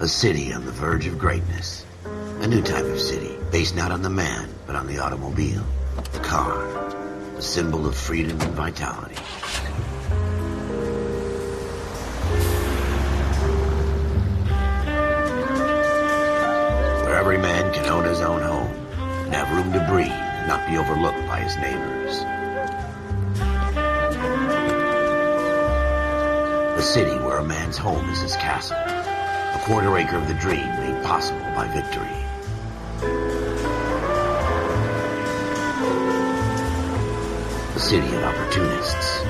A city on the verge of greatness. A new type of city, based not on the man, but on the automobile. The car. The symbol of freedom and vitality. Where every man can own his own home, and have room to breathe, and not be overlooked by his neighbors. A city where a man's home is his castle. A quarter acre of the dream made possible by victory. A city of opportunists.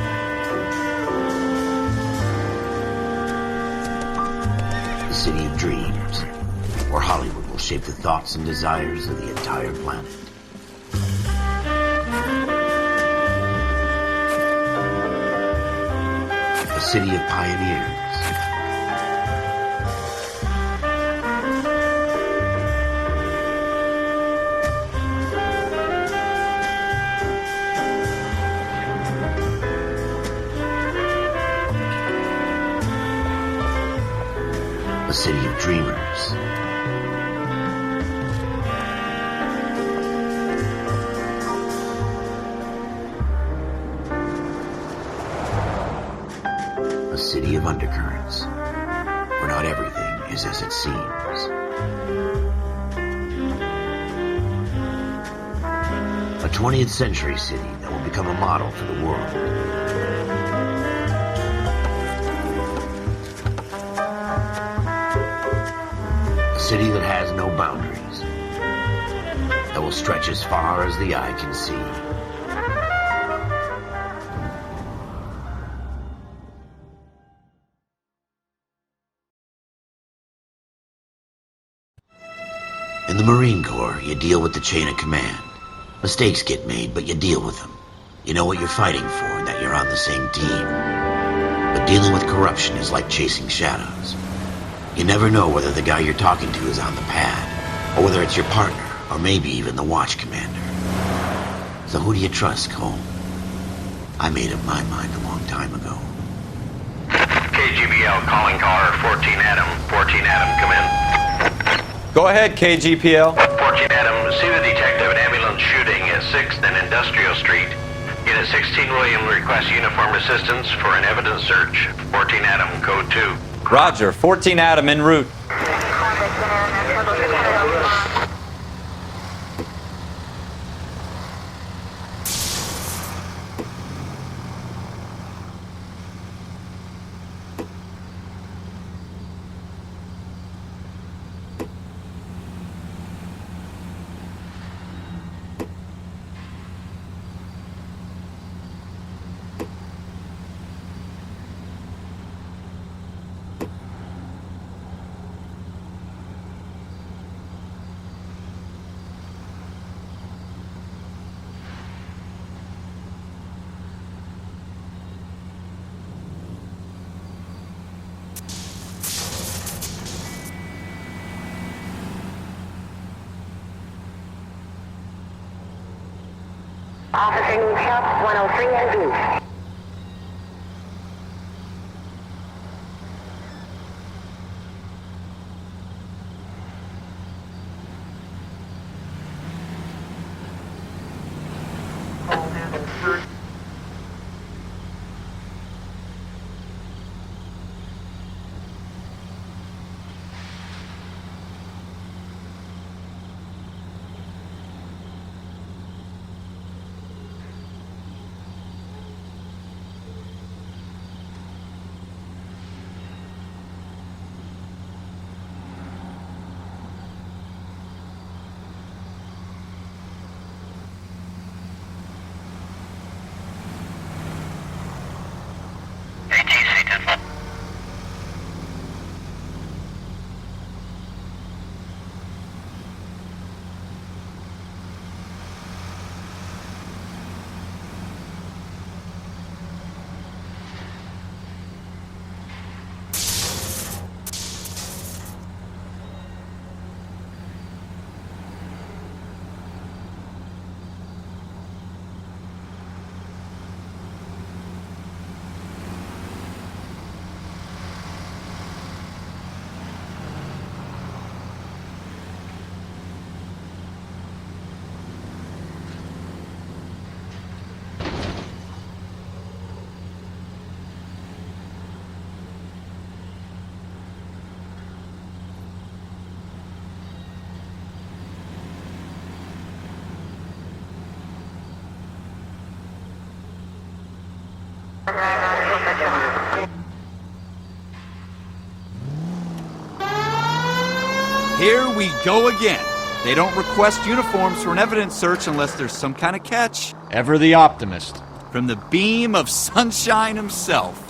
A city of dreams, where Hollywood will shape the thoughts and desires of the entire planet. A city of pioneers. A city of dreamers. A city of undercurrents, where not everything is as it seems. A 20th century city that will become a model for the world. A city that has no boundaries, that will stretch as far as the eye can see. In the Marine Corps, you deal with the chain of command. Mistakes get made, but you deal with them. You know what you're fighting for and that you're on the same team. But dealing with corruption is like chasing shadows. You never know whether the guy you're talking to is on the pad, or whether it's your partner, or maybe even the watch commander. So who do you trust, Cole? I made up my mind a long time ago. KGBL calling caller 14 Adam. 14 Adam, come in. Go ahead, KGPL. 14 Adam, see the detective at ambulance shooting at 6th and Industrial Street. Unit 16 William requests uniform assistance for an evidence search. 14 Adam, code 2. Roger, 14 Adam en route. Officer needs help, 103 en route. Here we go again. They don't request uniforms for an evidence search unless there's some kind of catch. Ever the optimist. From the beam of sunshine himself.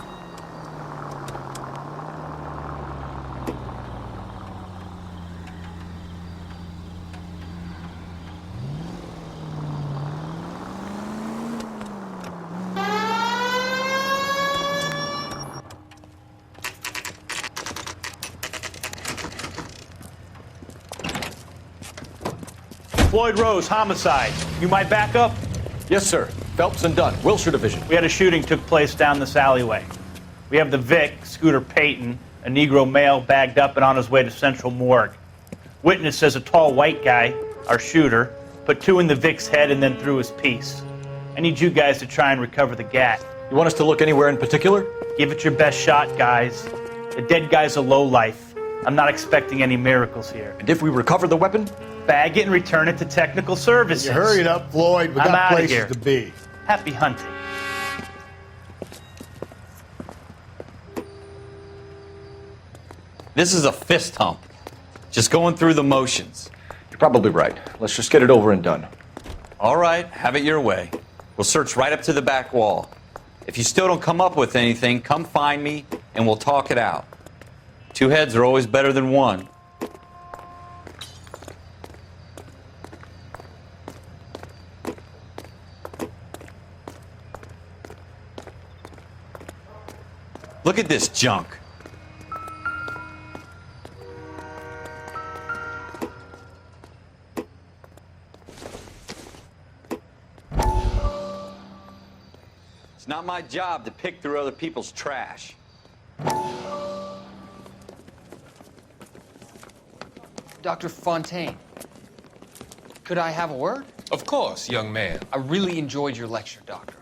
Floyd Rose, homicide. You might back up? Yes, sir. Phelps and Dunn, Wilshire Division. We had a shooting took place down this alleyway. We have the Vic, Scooter Payton, a Negro male bagged up and on his way to Central Morgue. Witness says a tall white guy, our shooter, put two in the Vic's head and then threw his piece. I need you guys to try and recover the gat. You want us to look anywhere in particular? Give it your best shot, guys. The dead guy's a lowlife. I'm not expecting any miracles here. And if we recover the weapon? Bag it and return it to technical services. You hurry it up, Floyd. We I'm got outta places here. to be. Happy hunting. This is a fist hump. Just going through the motions. You're probably right. Let's just get it over and done. All right, have it your way. We'll search right up to the back wall. If you still don't come up with anything, come find me and we'll talk it out. Two heads are always better than one. Look at this junk. It's not my job to pick through other people's trash. Dr. Fontaine, could I have a word? Of course, young man. I really enjoyed your lecture, Doctor.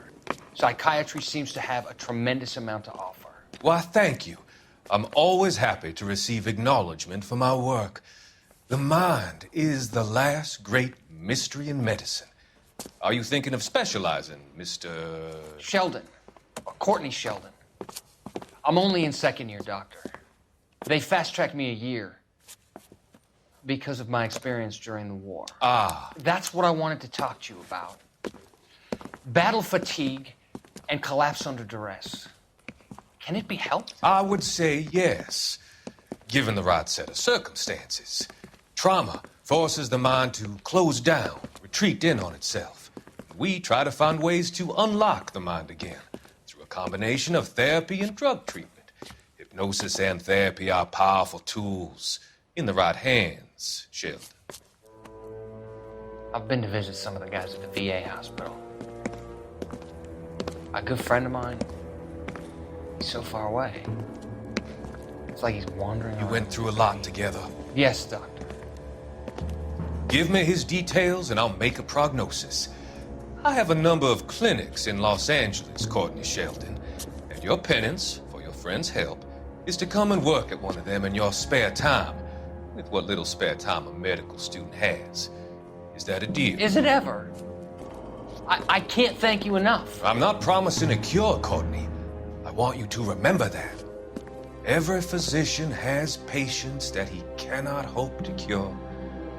Psychiatry seems to have a tremendous amount to offer. Why, thank you. I'm always happy to receive acknowledgement for my work. The mind is the last great mystery in medicine. Are you thinking of specializing, Mr. Sheldon, or Courtney Sheldon. I'm only in second year, Doctor. They fast-tracked me a year because of my experience during the war. Ah. That's what I wanted to talk to you about. Battle fatigue and collapse under duress. Can it be helped? I would say yes, given the right set of circumstances. Trauma forces the mind to close down, retreat in on itself. We try to find ways to unlock the mind again through a combination of therapy and drug treatment. Hypnosis and therapy are powerful tools in the right hands, Sheldon. I've been to visit some of the guys at the VA hospital. A good friend of mine, he's so far away. It's like he's wandering You around. went through a lot together. Yes, Doctor. Give me his details and I'll make a prognosis. I have a number of clinics in Los Angeles, Courtney Sheldon, and your penance for your friend's help is to come and work at one of them in your spare time, with what little spare time a medical student has. Is that a deal? Is it ever? I can't thank you enough. I'm not promising a cure, Courtney. I want you to remember that. Every physician has patients that he cannot hope to cure,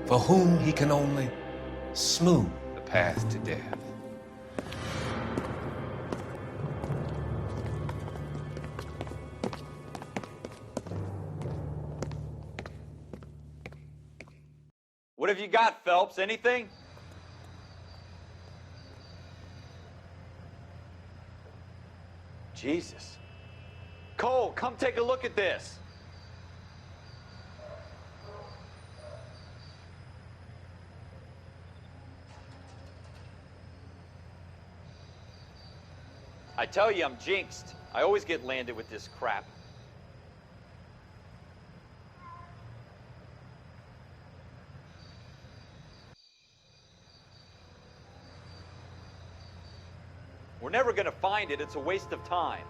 for whom he can only smooth the path to death. What have you got, Phelps? Anything? Jesus. Cole, come take a look at this. I tell you, I'm jinxed. I always get landed with this crap. We're never going to find it. It's a waste of time.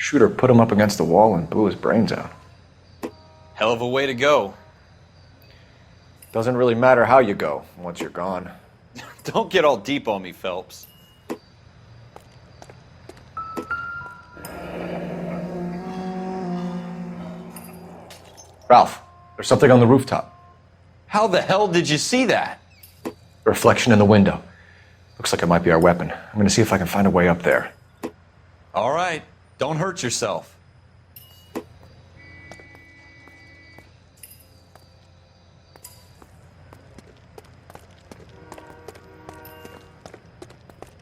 Shooter put him up against the wall and blew his brains out. Hell of a way to go. Doesn't really matter how you go once you're gone. Don't get all deep on me, Phelps. Ralph, there's something on the rooftop. How the hell did you see that? A reflection in the window. Looks like it might be our weapon. I'm gonna see if I can find a way up there. All right, don't hurt yourself.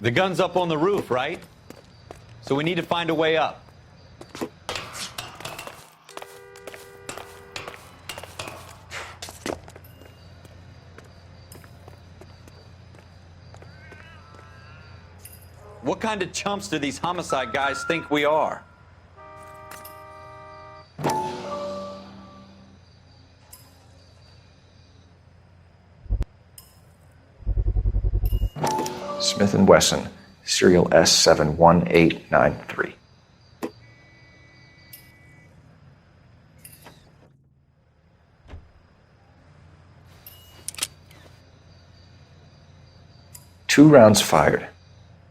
The gun's up on the roof, right? So we need to find a way up. What kind of chumps do these homicide guys think we are? Smith & Wesson, serial S71893. Two rounds fired.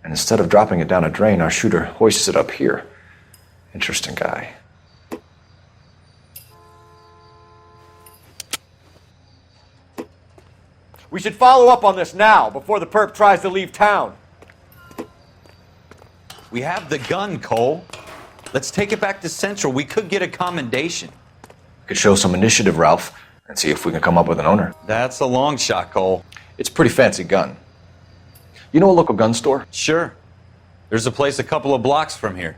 And instead of dropping it down a drain, our shooter hoists it up here. Interesting guy. We should follow up on this now, before the perp tries to leave town. We have the gun, Cole. Let's take it back to Central. We could get a commendation. We could show some initiative, Ralph, and see if we can come up with an owner. That's a long shot, Cole. It's a pretty fancy gun. You know a local gun store? Sure. There's a place a couple of blocks from here.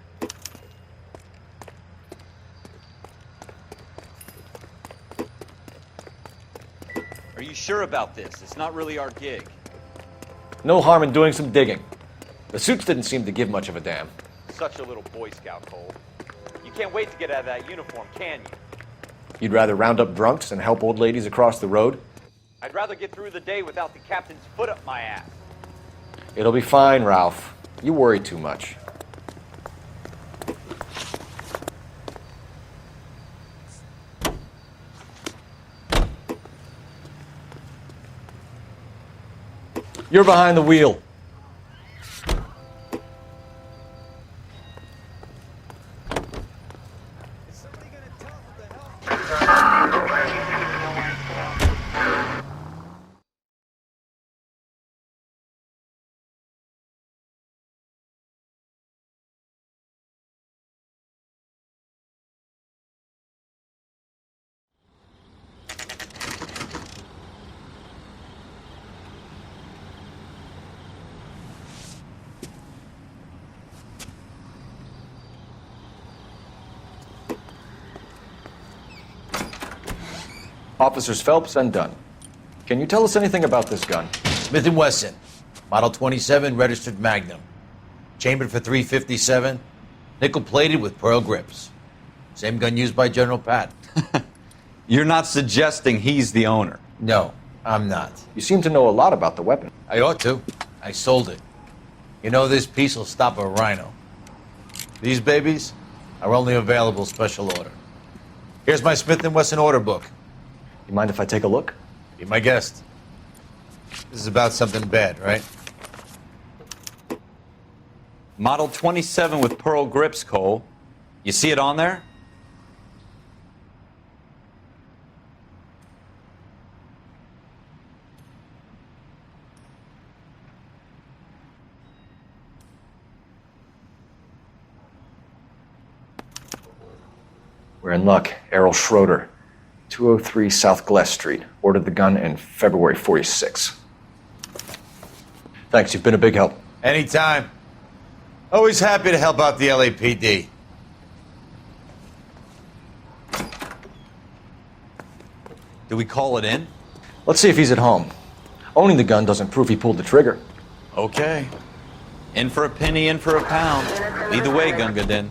Are you sure about this? It's not really our gig. No harm in doing some digging. The suits didn't seem to give much of a damn. Such a little Boy Scout, Cole. You can't wait to get out of that uniform, can you? You'd rather round up drunks and help old ladies across the road? I'd rather get through the day without the captain's foot up my ass. It'll be fine, Ralph. You worry too much. You're behind the wheel. Officers Phelps and Dunn. Can you tell us anything about this gun? Smith & Wesson, Model 27, registered Magnum. Chambered for .357, nickel-plated with pearl grips. Same gun used by General Patton. You're not suggesting he's the owner? No, I'm not. You seem to know a lot about the weapon. I ought to. I sold it. You know, this piece will stop a rhino. These babies are only available special order. Here's my Smith & Wesson order book. You mind if I take a look? Be my guest. This is about something bad, right? Model 27 with pearl grips, Cole. You see it on there? We're in luck. Errol Schroeder, 203 South Glass Street. Ordered the gun in February '46. Thanks, you've been a big help. Anytime. Always happy to help out the LAPD. Do we call it in? Let's see if he's at home. Owning the gun doesn't prove he pulled the trigger. Okay. In for a penny, in for a pound. Either way, Gunga Din.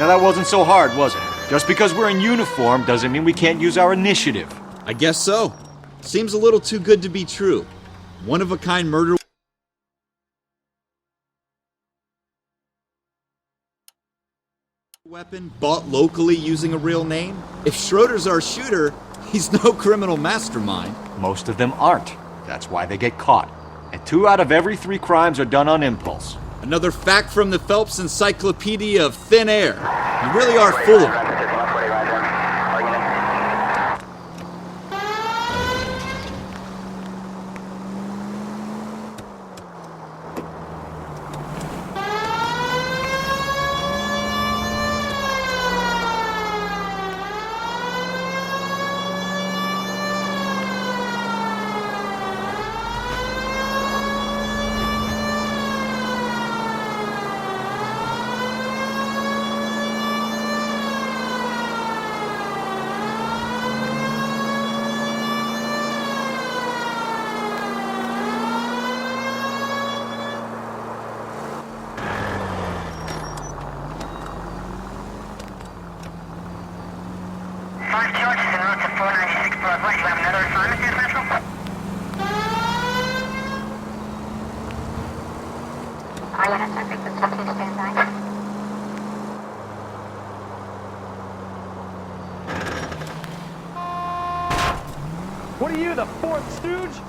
Now that wasn't so hard, was it? Just because we're in uniform doesn't mean we can't use our initiative. I guess so. Seems a little too good to be true. One-of-a-kind murder weapon bought locally using a real name? If Schroeder's our shooter, he's no criminal mastermind. Most of them aren't. That's why they get caught. And 2 out of every 3 crimes are done on impulse. Another fact from the Phelps Encyclopedia of Thin Air. You really are full of it. What are you, the 4th stooge?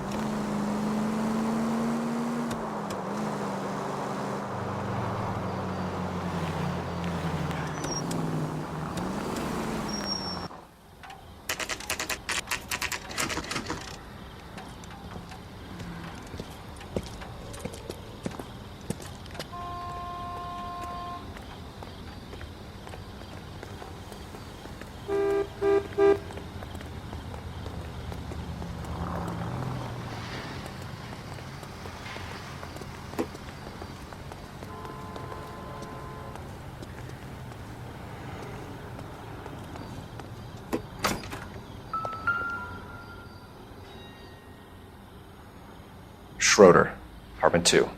Schroeder, apartment 2.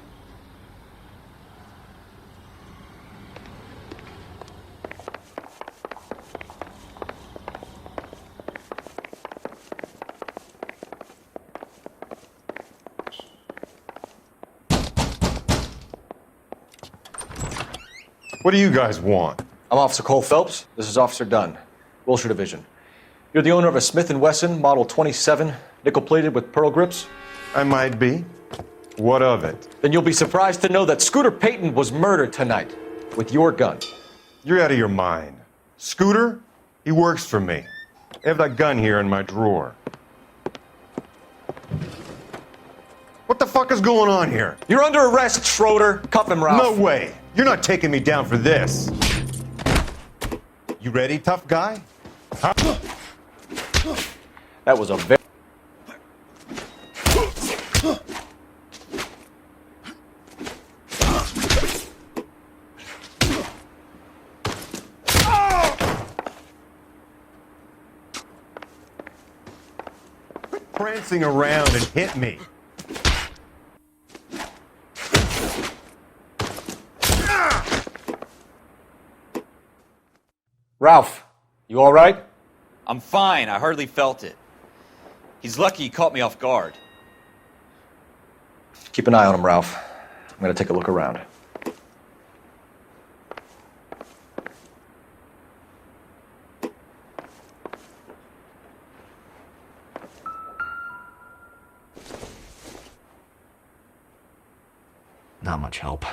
What do you guys want? I'm Officer Cole Phelps. This is Officer Dunn, Wilshire Division. You're the owner of a Smith & Wesson Model 27, nickel-plated with pearl grips? I might be. What of it? Then you'll be surprised to know that Scooter Payton was murdered tonight with your gun. You're out of your mind. Scooter? He works for me. I have that gun here in my drawer. What the fuck is going on here? You're under arrest, Schroeder. Cuff him, Ralph. No way. You're not taking me down for this. You ready, tough guy? Huh? That was a very... Prancing around and hit me. Ralph, you all right? I'm fine. I hardly felt it. He's lucky he caught me off guard. Keep an eye on him, Ralph. I'm going to take a look around. Not much help.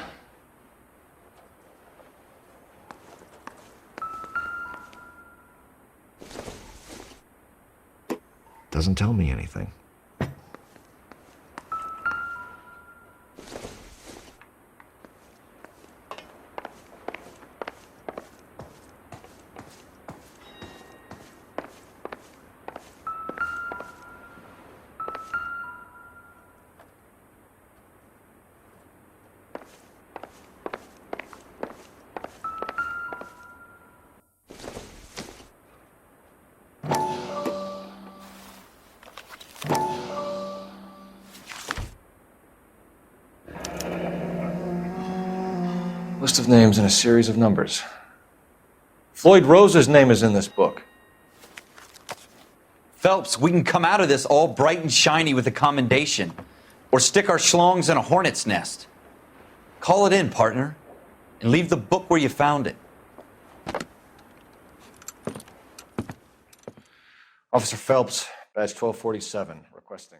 Doesn't tell me anything. List of names and a series of numbers. Floyd Rose's name is in this book. Phelps, we can come out of this all bright and shiny with a commendation. Or stick our schlongs in a hornet's nest. Call it in, partner. And leave the book where you found it. Officer Phelps, badge 1247, requesting.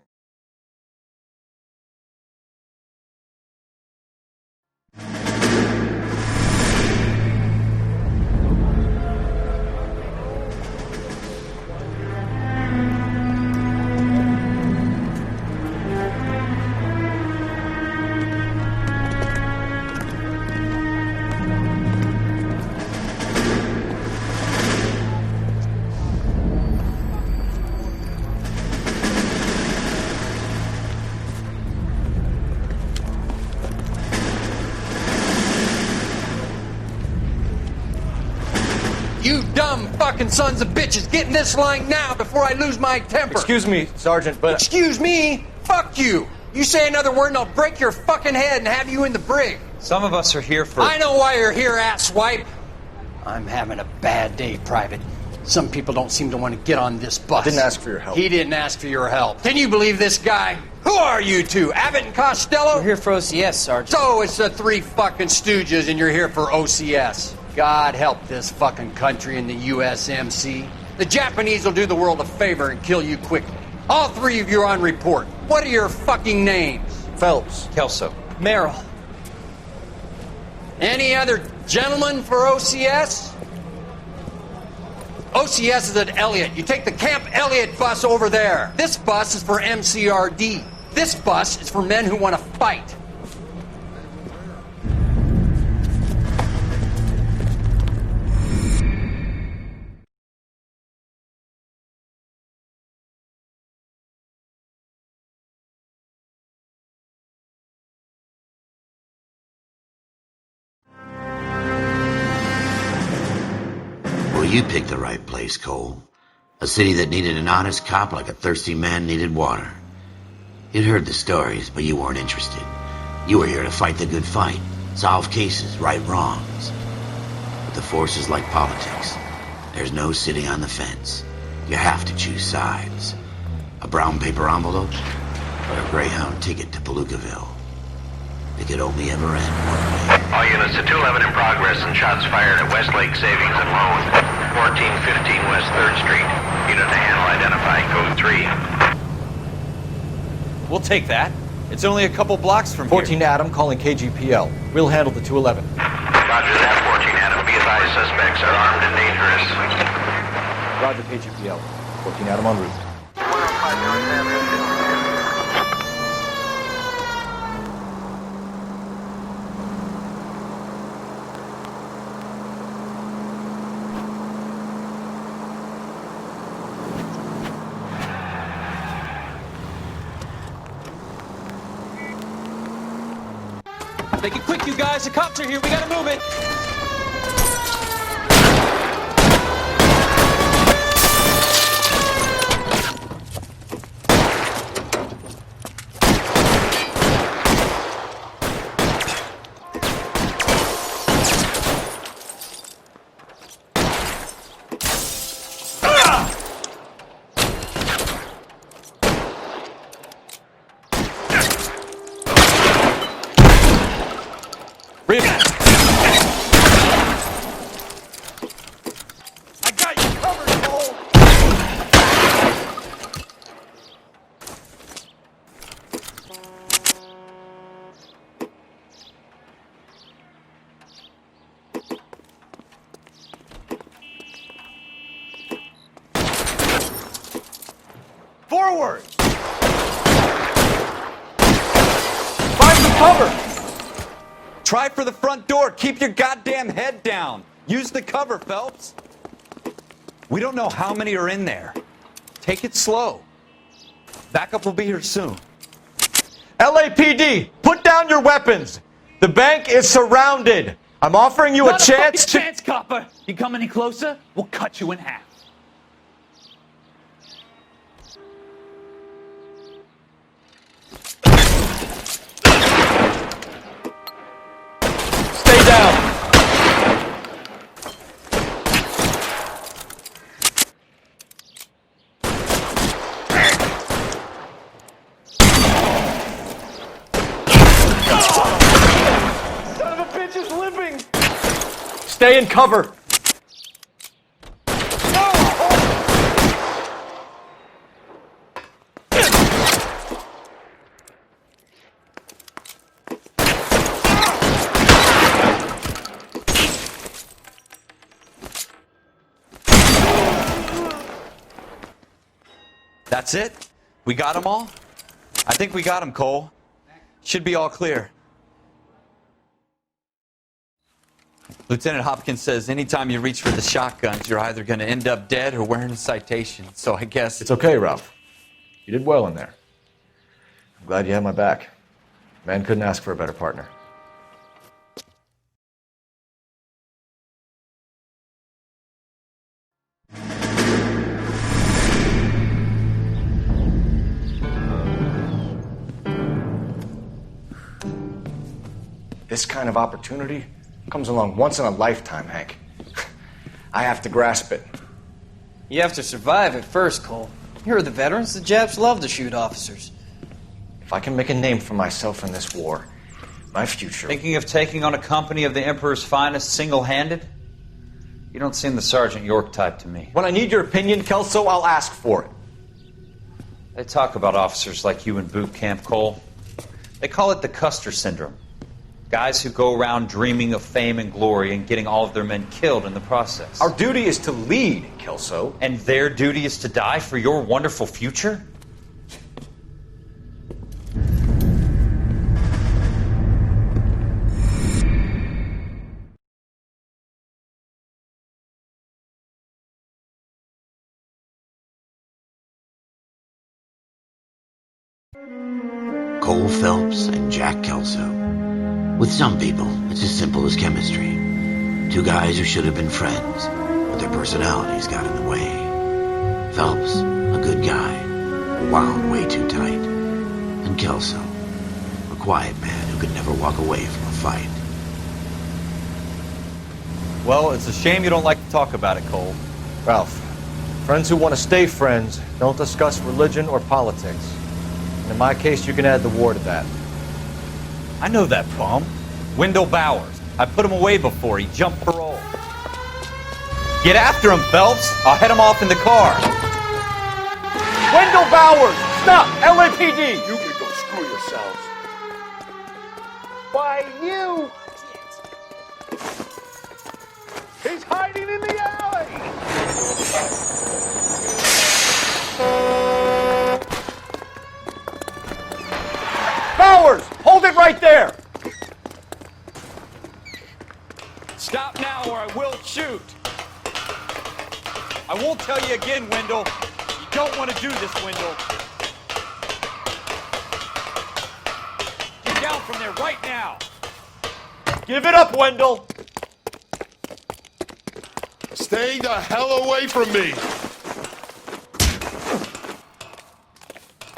You dumb fucking sons of bitches, get in this line now before I lose my temper. Excuse me, Sergeant, but... Excuse me? Fuck you. You say another word and I'll break your fucking head and have you in the brig. Some of us are here for... I know why you're here, asswipe. I'm having a bad day, Private. Some people don't seem to want to get on this bus. I didn't ask for your help. He didn't ask for your help. Can you believe this guy? Who are you two? Abbott and Costello? We're here for OCS, Sergeant. So it's the three fucking stooges and you're here for OCS. God help this fucking country and the USMC. The Japanese will do the world a favor and kill you quickly. All three of you are on report. What are your fucking names? Phelps. Kelso. Merrill. Any other gentlemen for OCS? OCS is at Elliott. You take the Camp Elliott bus over there. This bus is for MCRD. This bus is for men who want to fight. Well, you picked the right place, Cole. A city that needed an honest cop like a thirsty man needed water. You'd heard the stories, but you weren't interested. You were here to fight the good fight, solve cases, right wrongs. But the force is like politics. There's no sitting on the fence. You have to choose sides. A brown paper envelope, or a Greyhound ticket to Palookaville. It could only ever end one way. All units to 211 in progress and shots fired at Westlake Savings and Loan, 1415 West 3rd Street. Unit to handle identify, code 3. We'll take that. It's only a couple blocks from 14 here. Adam calling KGPL. We'll handle the 211. Roger that, 14 Adam. Be advised, suspects are armed and dangerous. Roger KGPL. 14 Adam en route. Make it quick, you guys. The cops are here. We gotta move it. I got you covered, Cole! Forward! Find some cover! Try for the front door. Keep your goddamn head down. Use the cover, Phelps. We don't know how many are in there. Take it slow. Backup will be here soon. LAPD, put down your weapons. The bank is surrounded. I'm offering you a chance to... chance, copper. You come any closer, we'll cut you in half. Stay down. Stay in cover! That's it? We got them all? I think we got them, Cole. Should be all clear. Lieutenant Hopkins says anytime you reach for the shotguns, you're either going to end up dead or wearing a citation. So I guess... It's okay, Ralph. You did well in there. I'm glad you had my back. Man couldn't ask for a better partner. This kind of opportunity comes along once in a lifetime, Hank. I have to grasp it. You have to survive it first, Cole. Here are the veterans. The Japs love to shoot officers. If I can make a name for myself in this war, my future... Thinking of taking on a company of the Emperor's finest single-handed? You don't seem the Sergeant York type to me. When I need your opinion, Kelso, I'll ask for it. They talk about officers like you in boot camp, Cole. They call it the Custer Syndrome. Guys who go around dreaming of fame and glory and getting all of their men killed in the process. Our duty is to lead, Kelso. And their duty is to die for your wonderful future? Cole Phelps and Jack Kelso. With some people, it's as simple as chemistry. Two guys who should have been friends, but their personalities got in the way. Phelps, a good guy, wound way too tight. And Kelso, a quiet man who could never walk away from a fight. Well, it's a shame you don't like to talk about it, Cole. Ralph, friends who want to stay friends don't discuss religion or politics. And in my case, you can add the war to that. I know that bum. Wendell Bowers. I put him away before. He jumped parole. Get after him, Phelps. I'll head him off in the car. Wendell Bowers! Stop! LAPD! You can go screw yourselves. Why, you... He's hiding in the alley! Bowers! Hold it right there! Stop now or I will shoot. I won't tell you again, Wendell. You don't want to do this, Wendell. Get down from there right now. Give it up, Wendell. Stay the hell away from me!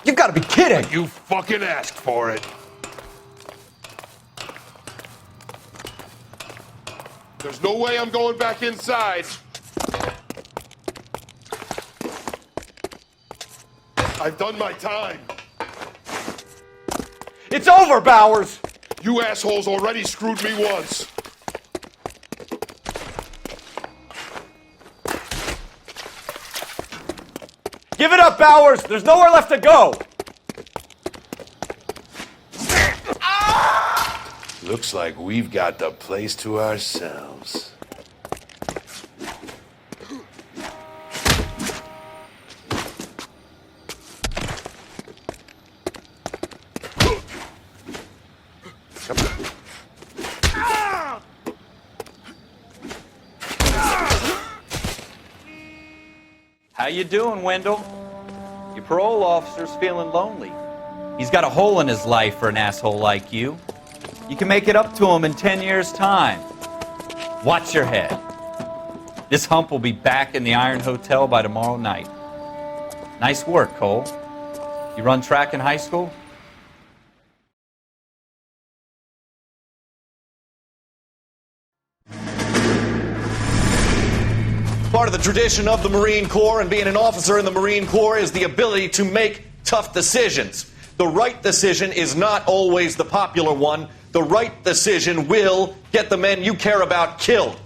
You've got to be kidding! You fucking asked for it. There's no way I'm going back inside. I've done my time. It's over, Bowers! You assholes already screwed me once. Give it up, Bowers! There's nowhere left to go! Looks like we've got the place to ourselves. How you doing, Wendell? Your parole officer's feeling lonely. He's got a hole in his life for an asshole like you. You can make it up to him in 10 years' time. Watch your head. This hump will be back in the Iron Hotel by tomorrow night. Nice work, Cole. You run track in high school? Part of the tradition of the Marine Corps and being an officer in the Marine Corps is the ability to make tough decisions. The right decision is not always the popular one. The right decision will get the men you care about killed.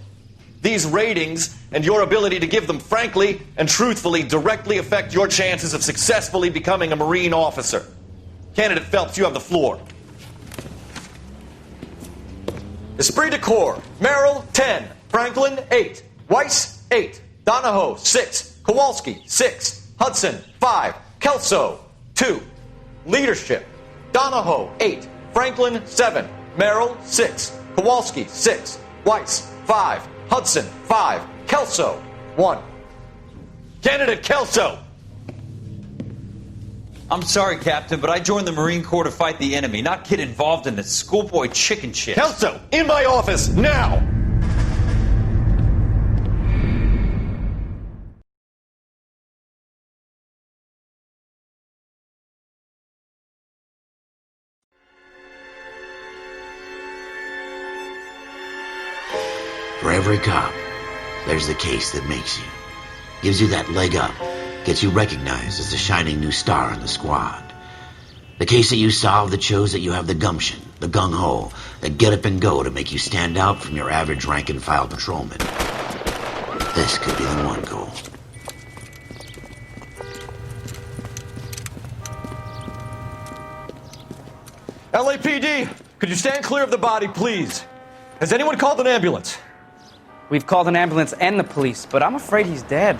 These ratings and your ability to give them frankly and truthfully directly affect your chances of successfully becoming a Marine officer. Candidate Phelps, you have the floor. Esprit de Corps, Merrill, 10. Franklin, 8. Weiss, 8. Donahoe, 6. Kowalski, 6. Hudson, 5. Kelso, 2. Leadership, Donahoe, 8. Franklin, 7. Merrill, 6. Kowalski, 6. Weiss, 5. Hudson, 5. Kelso, 1. Candidate Kelso! I'm sorry, Captain, but I joined the Marine Corps to fight the enemy, not get involved in this schoolboy chicken shit. Kelso, in my office, now! For every cop, there's the case that makes you. Gives you that leg up. Gets you recognized as the shining new star in the squad. The case that you solve that shows that you have the gumption, the gung-ho, that get up and go to make you stand out from your average rank-and-file patrolman. This could be the one, Cole. LAPD, could you stand clear of the body, please? Has anyone called an ambulance? We've called an ambulance and the police, but I'm afraid he's dead.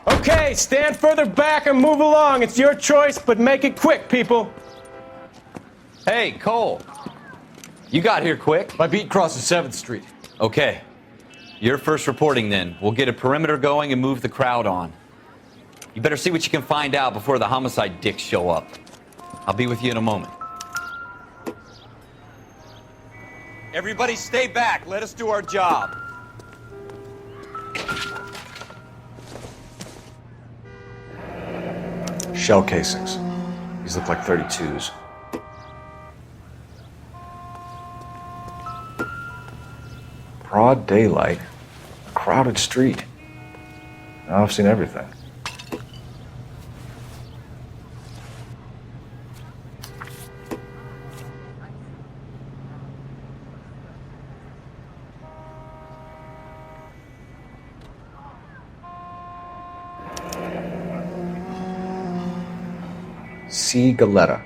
Okay, stand further back and move along. It's your choice, but make it quick, people. Hey, Cole. You got here quick. My beat crosses 7th Street. Okay. You're first reporting then. We'll get a perimeter going and move the crowd on. You better see what you can find out before the homicide dicks show up. I'll be with you in a moment. Everybody stay back. Let us do our job. Shell casings. These look like 32s. Broad daylight. A crowded street. Now I've seen everything. C. Galetta.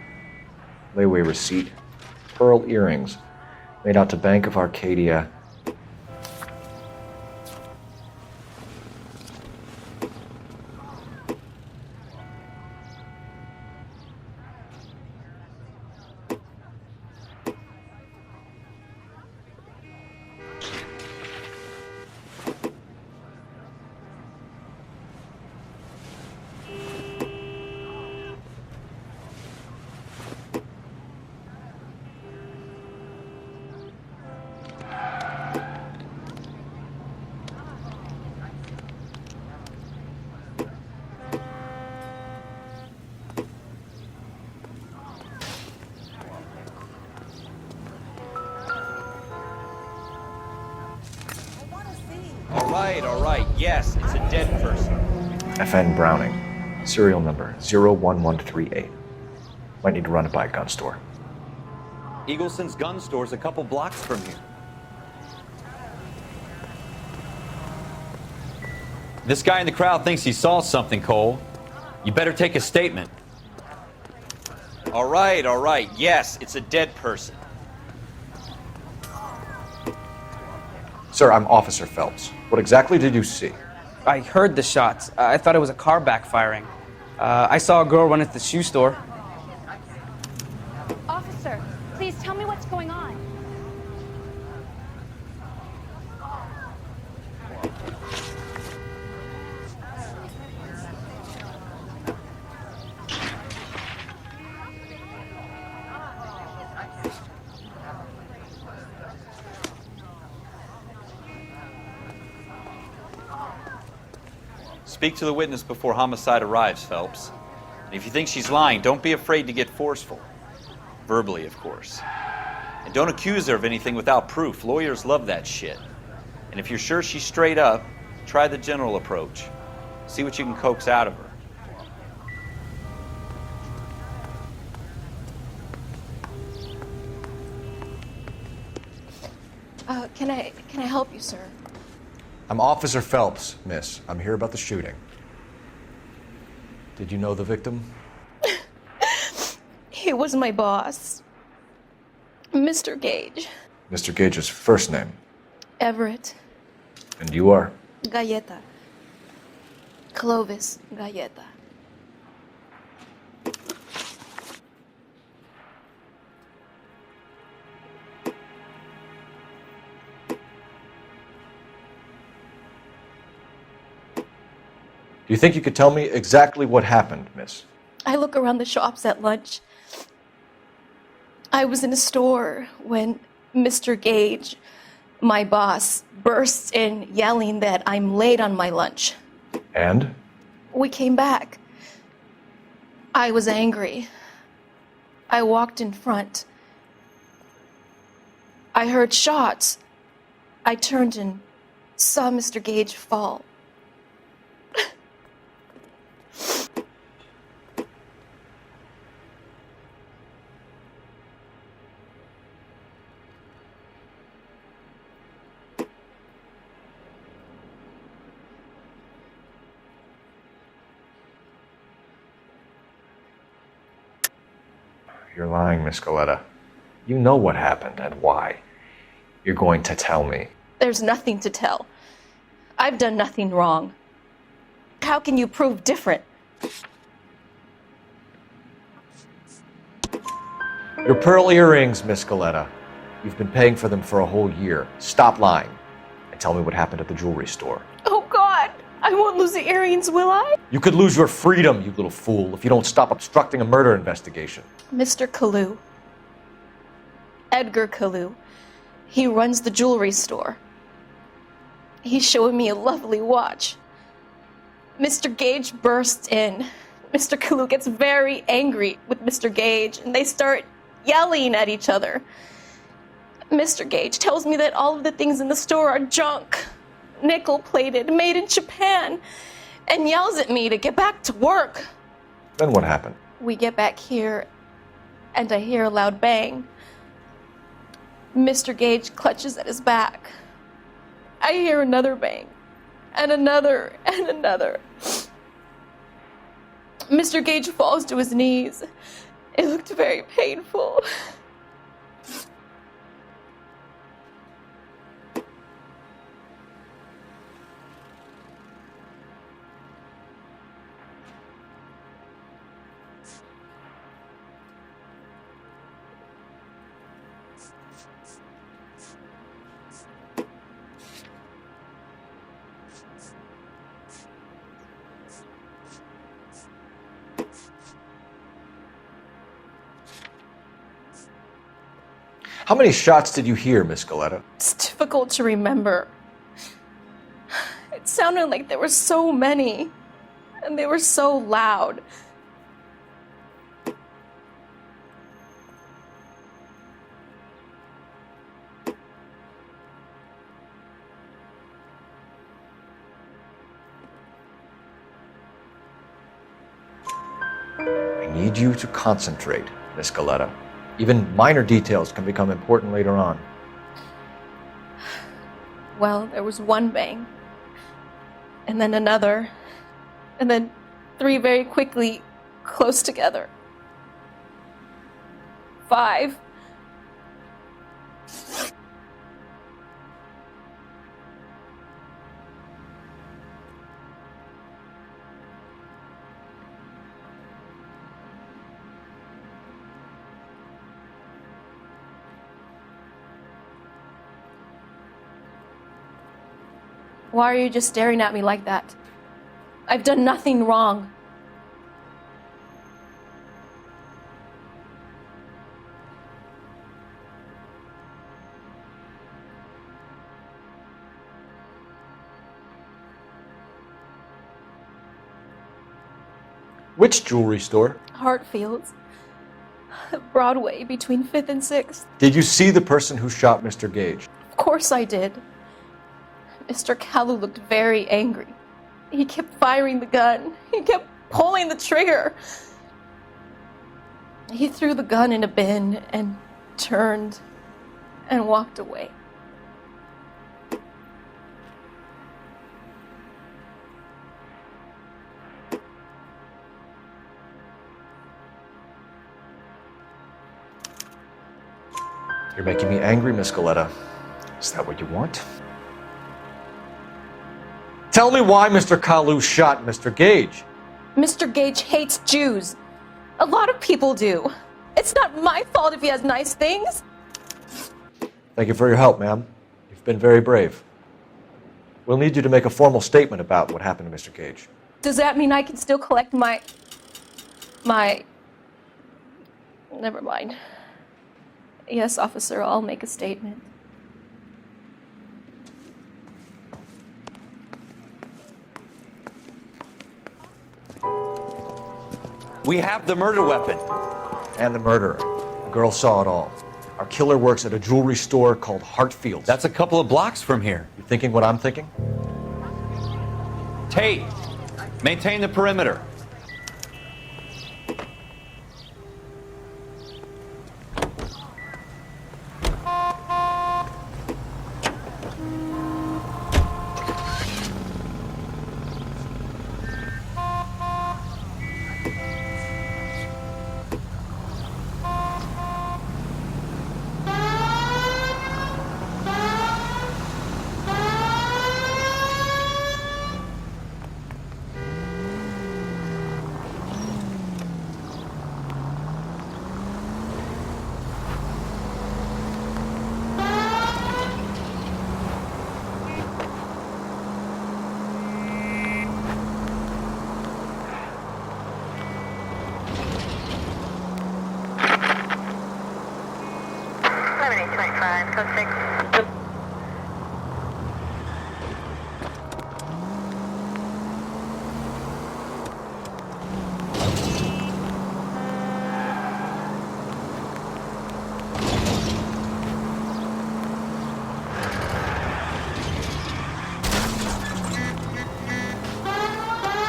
Layaway receipt. Pearl earrings. Made out to Bank of Arcadia. All right. Yes, it's a dead person. FN Browning. Serial number 01138. Might need to run it by a gun store. Eagleson's gun store's a couple blocks from here. This guy in the crowd thinks he saw something, Cole. You better take a statement. All right. Yes, it's a dead person. Sir, I'm Officer Phelps. What exactly did you see? I heard the shots. I thought it was a car backfiring. I saw a girl run into the shoe store. Officer, please tell me what's going on. Speak to the witness before homicide arrives, Phelps. And if you think she's lying, don't be afraid to get forceful. Verbally, of course. And don't accuse her of anything without proof. Lawyers love that shit. And if you're sure she's straight up, try the general approach. See what you can coax out of her. Can I help you, sir? I'm Officer Phelps, miss. I'm here about the shooting. Did you know the victim? He was my boss. Mr. Gage. Mr. Gage's first name. Everett. And you are? Galleta. Clovis Galleta. Do you think you could tell me exactly what happened, miss? I look around the shops at lunch. I was in a store when Mr. Gage, my boss, bursts in yelling that I'm late on my lunch. And? We came back. I was angry. I walked in front. I heard shots. I turned and saw Mr. Gage fall. You're lying, Miss Galleta. You know what happened and why. You're going to tell me. There's nothing to tell. I've done nothing wrong. How can you prove different? Your pearl earrings, Miss Galleta. You've been paying for them for a whole year. Stop lying and tell me what happened at the jewelry store. Oh, God! I won't lose the earrings, will I? You could lose your freedom, you little fool, if you don't stop obstructing a murder investigation. Mr. Kalu. Edgar Kalu. He runs the jewelry store. He's showing me a lovely watch. Mr. Gage bursts in. Mr. Kalu gets very angry with Mr. Gage, and they start yelling at each other. Mr. Gage tells me that all of the things in the store are junk, nickel-plated, made in Japan, and yells at me to get back to work. Then what happened? We get back here, and I hear a loud bang. Mr. Gage clutches at his back. I hear another bang, and another, and another. Mr. Gage falls to his knees. It looked very painful. How many shots did you hear, Miss Galleta? It's difficult to remember. It sounded like there were so many, and they were so loud. I need you to concentrate, Miss Galleta. Even minor details can become important later on. Well, there was one bang, and then another, and then three very quickly, close together. 5. Why are you just staring at me like that? I've done nothing wrong. Which jewelry store? Hartfield's. Broadway, between 5th and 6th. Did you see the person who shot Mr. Gage? Of course I did. Mr. Kalu looked very angry. He kept firing the gun. He kept pulling the trigger. He threw the gun in a bin and turned and walked away. You're making me angry, Miss Galetta. Is that what you want? Tell me why Mr. Kalu shot Mr. Gage. Mr. Gage hates Jews. A lot of people do. It's not my fault if he has nice things. Thank you for your help, ma'am. You've been very brave. We'll need you to make a formal statement about what happened to Mr. Gage. Does that mean I can still collect my... Never mind. Yes, officer, I'll make a statement. We have the murder weapon. And the murderer. The girl saw it all. Our killer works at a jewelry store called Hartfield's. That's a couple of blocks from here. You thinking what I'm thinking? Tate, maintain the perimeter.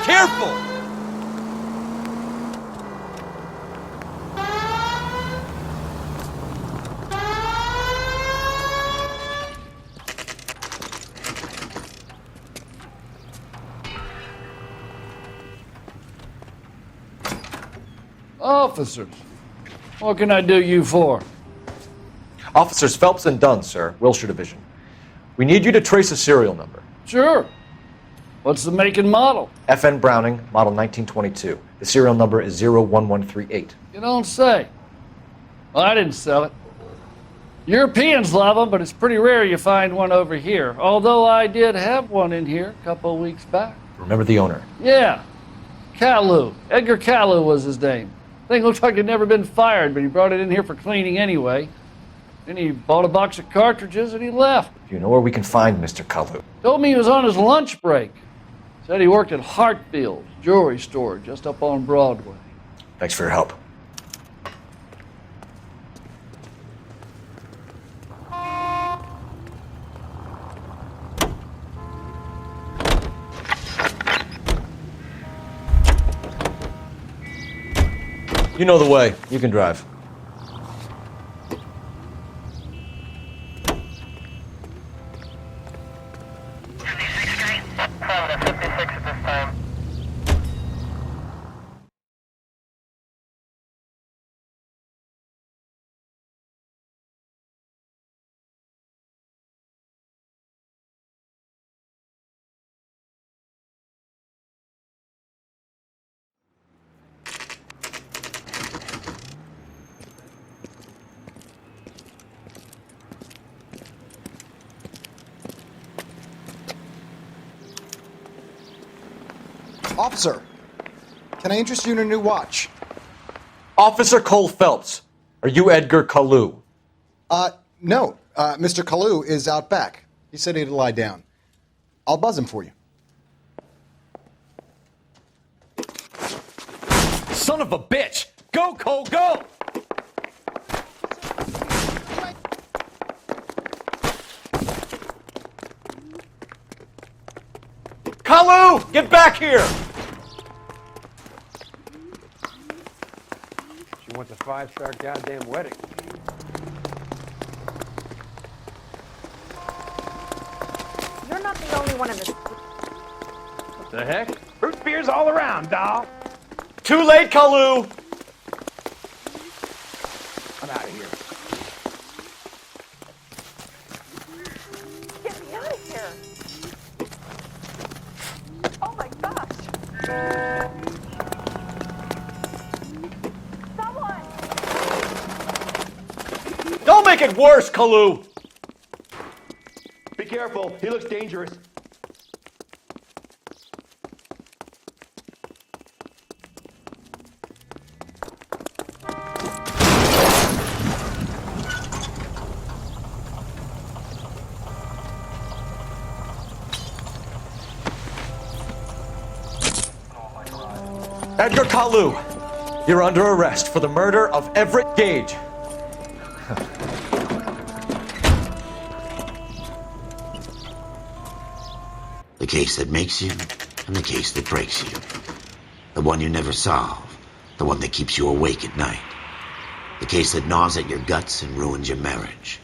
Careful! Officers, what can I do you for? Officers Phelps and Dunn, sir, Wilshire Division. We need you to trace a serial number. Sure. What's the make and model? FN Browning, model 1922. The serial number is 01138. You don't say. Well, I didn't sell it. Europeans love them, but it's pretty rare you find one over here. Although I did have one in here a couple of weeks back. Remember the owner? Yeah. Kalu. Edgar Kalu was his name. Thing looked like he'd never been fired, but he brought it in here for cleaning anyway. Then he bought a box of cartridges and he left. Do you know where we can find Mr. Kalu? Told me he was on his lunch break. Said he worked at Hartfield's jewelry store just up on Broadway. Thanks for your help. You know the way. You can drive. Officer, can I interest you in a new watch? Officer Cole Phelps, are you Edgar Kalu? No. Mr. Kalu is out back. He said he'd lie down. I'll buzz him for you. Son of a bitch! Go, Cole, go! Kalu, get back here! She wants a 5-star goddamn wedding. You're not the only one in this. What the heck? Root beers all around, doll. Too late, Kalu! I'm out of here. Don't make it worse, Kalu! Be careful. He looks dangerous. Edgar Kalu, you're under arrest for the murder of Everett Gage. The case that makes you, and the case that breaks you. The one you never solve, the one that keeps you awake at night. The case that gnaws at your guts and ruins your marriage.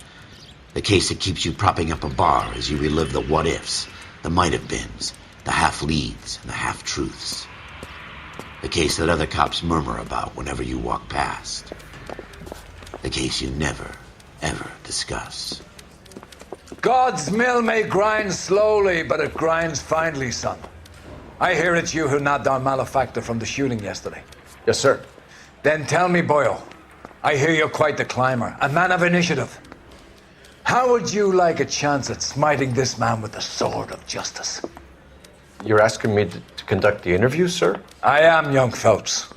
The case that keeps you propping up a bar as you relive the what-ifs, the might-have-beens, the half-leads, and the half-truths. The case that other cops murmur about whenever you walk past. The case you never, ever discuss. God's mill may grind slowly, but it grinds finely, son. I hear it's you who nabbed our malefactor from the shooting yesterday. Yes, sir. Then tell me, Boyle, I hear you're quite the climber, a man of initiative. How would you like a chance at smiting this man with the sword of justice? You're asking me to conduct the interview, sir? I am, young Phelps.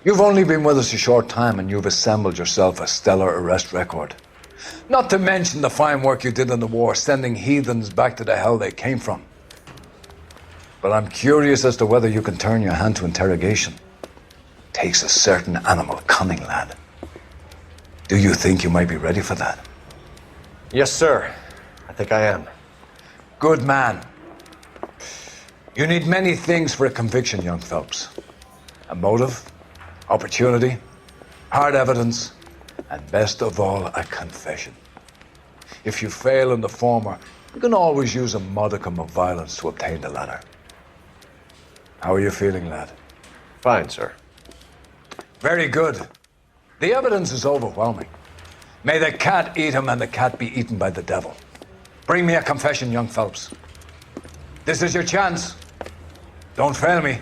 You've only been with us a short time and you've assembled yourself a stellar arrest record. Not to mention the fine work you did in the war, sending heathens back to the hell they came from. But I'm curious as to whether you can turn your hand to interrogation. Takes a certain animal cunning, lad. Do you think you might be ready for that? Yes, sir. I think I am. Good man. You need many things for a conviction, young Phelps. A motive, opportunity, hard evidence, and best of all, a confession. If you fail in the former, you can always use a modicum of violence to obtain the latter. How are you feeling, lad? Fine, sir. Very good. The evidence is overwhelming. May the cat eat him and the cat be eaten by the devil. Bring me a confession, young Phelps. This is your chance. Don't fail me.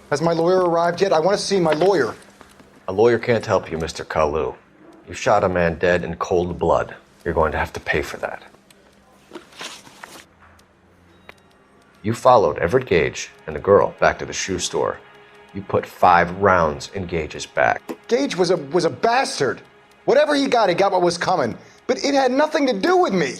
Has my lawyer arrived yet? I want to see my lawyer. A lawyer can't help you, Mr. Kalu. You shot a man dead in cold blood. You're going to have to pay for that. You followed Everett Gage and the girl back to the shoe store. You put 5 rounds in Gage's back. Gage was a bastard. Whatever he got what was coming. But it had nothing to do with me.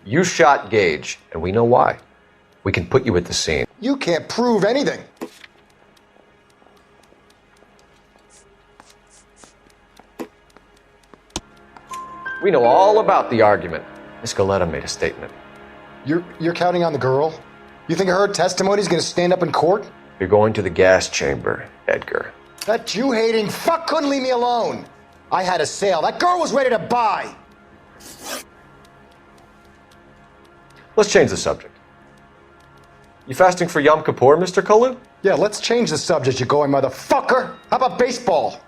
You shot Gage, and we know why. We can put you at the scene. You can't prove anything. We know all about the argument. Miss Galetta made a statement. You're counting on the girl? You think her testimony's gonna stand up in court? You're going to the gas chamber, Edgar. That Jew-hating fuck couldn't leave me alone. I had a sale. That girl was ready to buy. Let's change the subject. You fasting for Yom Kippur, Mr. Kalu? Yeah, let's change the subject, you going motherfucker. How about baseball?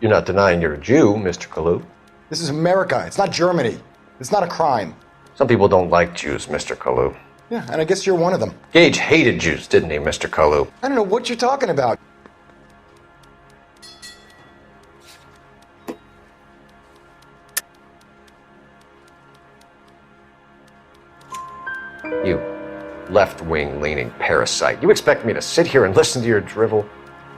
You're not denying you're a Jew, Mr. Kalu. This is America. It's not Germany. It's not a crime. Some people don't like Jews, Mr. Kalu. Yeah, and I guess you're one of them. Gage hated Jews, didn't he, Mr. Kalu? I don't know what you're talking about. You left-wing leaning parasite. You expect me to sit here and listen to your drivel?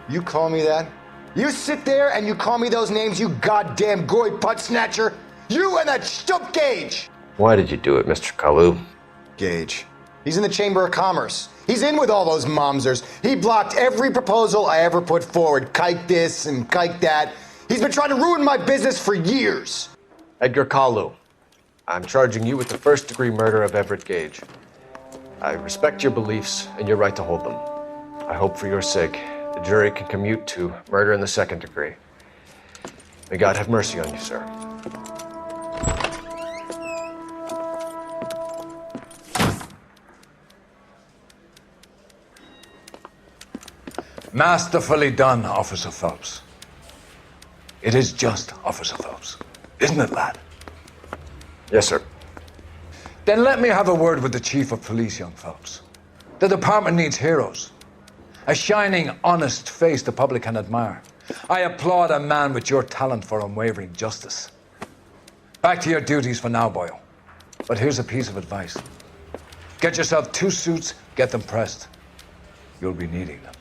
You call me that? You sit there and you call me those names, you goddamn goy putt snatcher? You and that stump Gage! Why did you do it, Mr. Kalu? Gage. He's in the Chamber of Commerce. He's in with all those momsers. He blocked every proposal I ever put forward. Kike this and kike that. He's been trying to ruin my business for years. Edgar Kalu, I'm charging you with the first-degree murder of Everett Gage. I respect your beliefs and your right to hold them. I hope for your sake the jury can commute to murder in the second degree. May God have mercy on you, sir. Masterfully done, Officer Phelps. It is just Officer Phelps, isn't it, lad? Yes, sir. Then let me have a word with the Chief of Police, young Phelps. The department needs heroes. A shining, honest face the public can admire. I applaud a man with your talent for unwavering justice. Back to your duties for now, Boyle. But here's a piece of advice. Get yourself 2 suits, get them pressed. You'll be needing them.